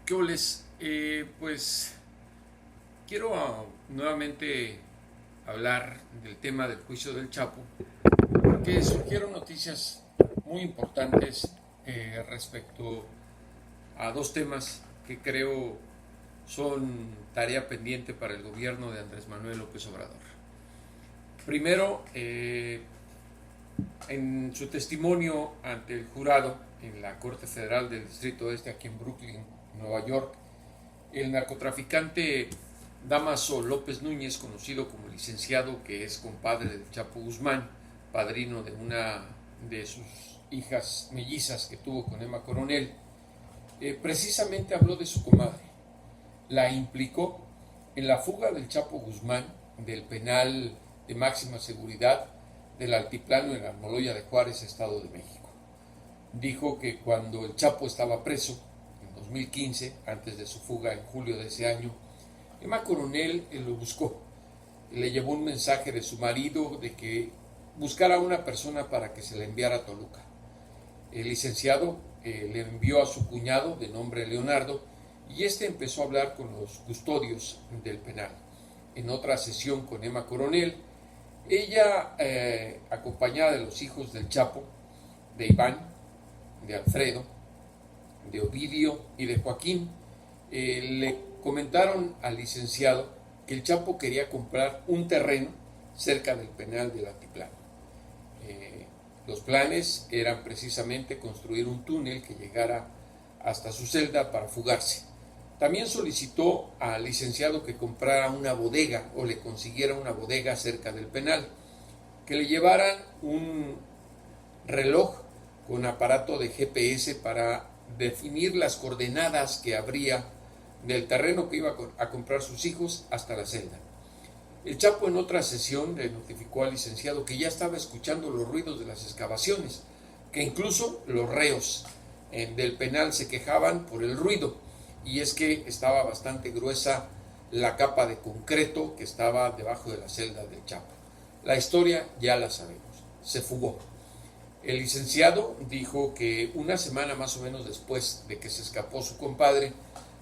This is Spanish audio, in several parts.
¿Qué oles? Pues quiero nuevamente hablar del tema del juicio del Chapo, porque surgieron noticias muy importantes respecto a dos temas que creo son tarea pendiente para el gobierno de Andrés Manuel López Obrador. Primero, en su testimonio ante el jurado en la Corte Federal del Distrito Este, aquí en Brooklyn, Nueva York, el narcotraficante Dámaso López Núñez, conocido como licenciado, que es compadre del Chapo Guzmán, padrino de una de sus hijas mellizas que tuvo con Emma Coronel, precisamente habló de su comadre. La implicó en la fuga del Chapo Guzmán del penal de máxima seguridad del Altiplano en Almoloya de Juárez, Estado de México. Dijo que cuando el Chapo estaba preso, en 2015, antes de su fuga en julio de ese año, Emma Coronel lo buscó. Le llevó un mensaje de su marido de que buscara a una persona para que se la enviara a Toluca. El licenciado le envió a su cuñado, de nombre Leonardo, y este empezó a hablar con los custodios del penal. En otra sesión con Emma Coronel, ella, acompañada de los hijos del Chapo, de Iván, de Alfredo, de Ovidio y de Joaquín, le comentaron al licenciado que el Chapo quería comprar un terreno cerca del penal del Altiplano. Los planes eran precisamente construir un túnel que llegara hasta su celda para fugarse. También solicitó al licenciado que comprara una bodega o le consiguiera una bodega cerca del penal, que le llevaran un reloj con aparato de GPS para definir las coordenadas que habría del terreno que iba a comprar sus hijos hasta la celda. El Chapo en otra sesión le notificó al licenciado que ya estaba escuchando los ruidos de las excavaciones, que incluso los reos del penal se quejaban por el ruido, y es que estaba bastante gruesa la capa de concreto que estaba debajo de la celda del Chapo. La historia ya la sabemos, se fugó. El licenciado dijo que una semana más o menos después de que se escapó su compadre,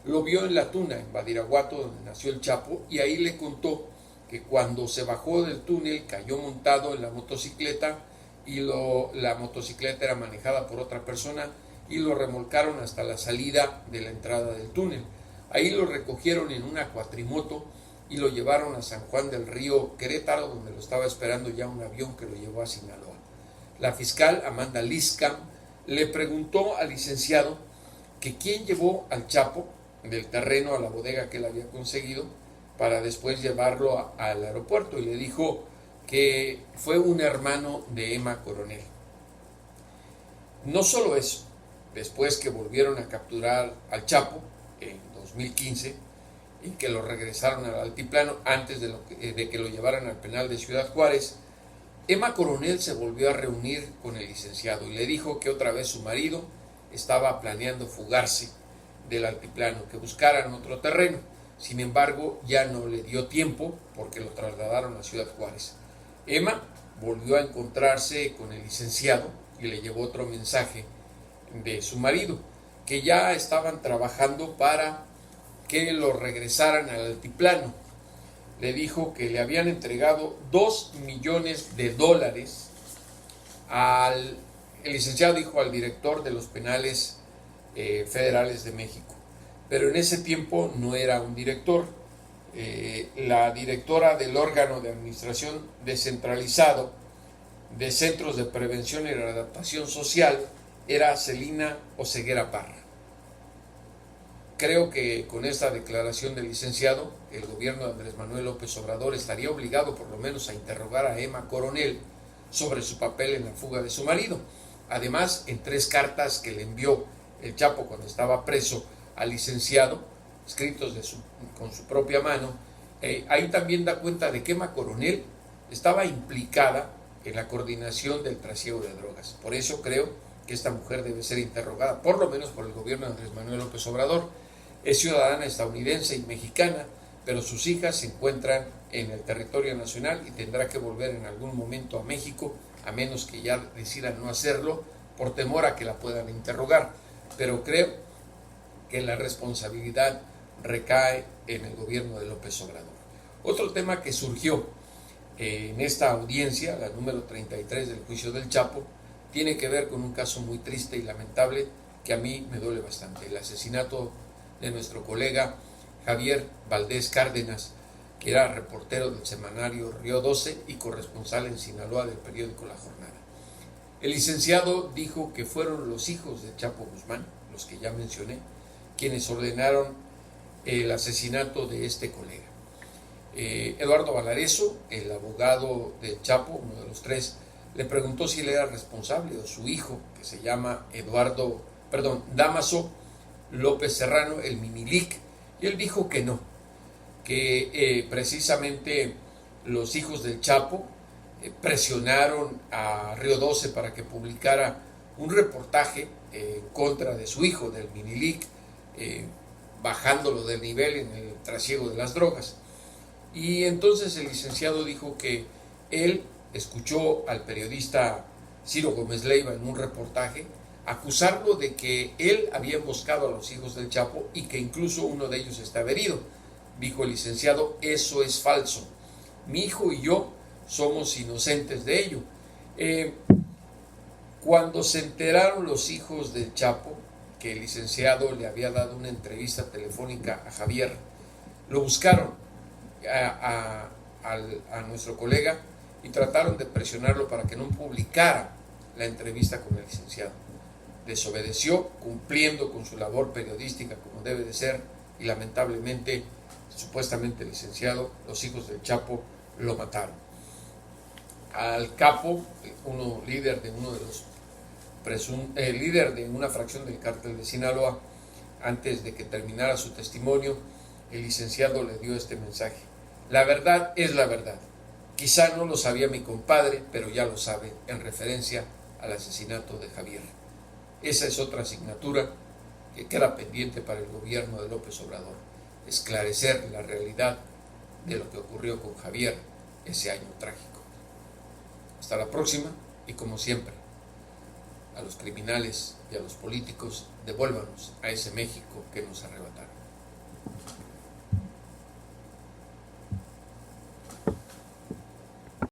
lo vio en La Tuna, en Badiraguato, donde nació el Chapo, y ahí le contó que cuando se bajó del túnel cayó montado en la motocicleta y la motocicleta era manejada por otra persona y lo remolcaron hasta la salida de la entrada del túnel. Ahí lo recogieron en una cuatrimoto y lo llevaron a San Juan del Río, Querétaro, donde lo estaba esperando ya un avión que lo llevó a Sinaloa. La fiscal Amanda Liscam le preguntó al licenciado que quién llevó al Chapo del terreno a la bodega que él había conseguido para después llevarlo al aeropuerto, y le dijo que fue un hermano de Emma Coronel. No solo eso, después que volvieron a capturar al Chapo en 2015 y que lo regresaron al altiplano antes de que lo llevaran al penal de Ciudad Juárez, Emma Coronel se volvió a reunir con el licenciado y le dijo que otra vez su marido estaba planeando fugarse del altiplano, que buscaran otro terreno. Sin embargo, ya no le dio tiempo porque lo trasladaron a Ciudad Juárez. Emma volvió a encontrarse con el licenciado y le llevó otro mensaje de su marido, que ya estaban trabajando para que lo regresaran al altiplano. Le dijo que le habían entregado $2 millones el licenciado dijo al director de los penales federales de México, pero en ese tiempo no era un director. La directora del órgano de administración descentralizado de Centros de Prevención y Adaptación Social era Celina Oseguera Parra. Creo que con esta declaración del licenciado, el gobierno de Andrés Manuel López Obrador estaría obligado por lo menos a interrogar a Emma Coronel sobre su papel en la fuga de su marido. Además, en 3 cartas que le envió el Chapo cuando estaba preso al licenciado, escritos con su propia mano, ahí también da cuenta de que Emma Coronel estaba implicada en la coordinación del trasiego de drogas. Por eso creo que esta mujer debe ser interrogada, por lo menos por el gobierno de Andrés Manuel López Obrador. Es ciudadana estadounidense y mexicana, pero sus hijas se encuentran en el territorio nacional y tendrá que volver en algún momento a México, a menos que ya decidan no hacerlo, por temor a que la puedan interrogar. Pero creo que que la responsabilidad recae en el gobierno de López Obrador. Otro tema que surgió en esta audiencia, la número 33 del juicio del Chapo, tiene que ver con un caso muy triste y lamentable que a mí me duele bastante: el asesinato de nuestro colega Javier Valdés Cárdenas, que era reportero del semanario Río 12 y corresponsal en Sinaloa del periódico La Jornada. El licenciado dijo que fueron los hijos de Chapo Guzmán, los que ya mencioné, quienes ordenaron el asesinato de este colega. Eduardo Valareso, el abogado del Chapo, uno de los tres, le preguntó si él era responsable o su hijo, que se llama Dámaso López Serrano, el Minilic, y él dijo que no, que precisamente los hijos del Chapo presionaron a Río 12 para que publicara un reportaje en contra de su hijo, del Minilic, bajándolo del nivel en el trasiego de las drogas. Y entonces el licenciado dijo que él escuchó al periodista Ciro Gómez Leiva en un reportaje acusarlo de que él había emboscado a los hijos del Chapo y que incluso uno de ellos estaba herido. Dijo el licenciado: eso es falso, mi hijo y yo somos inocentes de ello. Cuando se enteraron los hijos del Chapo que el licenciado le había dado una entrevista telefónica a Javier, lo buscaron a nuestro colega y trataron de presionarlo para que no publicara la entrevista con el licenciado. Desobedeció, cumpliendo con su labor periodística como debe de ser, y lamentablemente, supuestamente el licenciado, los hijos del Chapo lo mataron. Al capo, líder de una fracción del cártel de Sinaloa, antes de que terminara su testimonio, el licenciado le dio este mensaje: la verdad es la verdad. Quizá no lo sabía mi compadre, pero ya lo sabe, en referencia al asesinato de Javier. Esa es otra asignatura que queda pendiente para el gobierno de López Obrador: esclarecer la realidad de lo que ocurrió con Javier ese año trágico. Hasta la próxima, y como siempre, a los criminales y a los políticos, devuélvanos a ese México que nos arrebataron.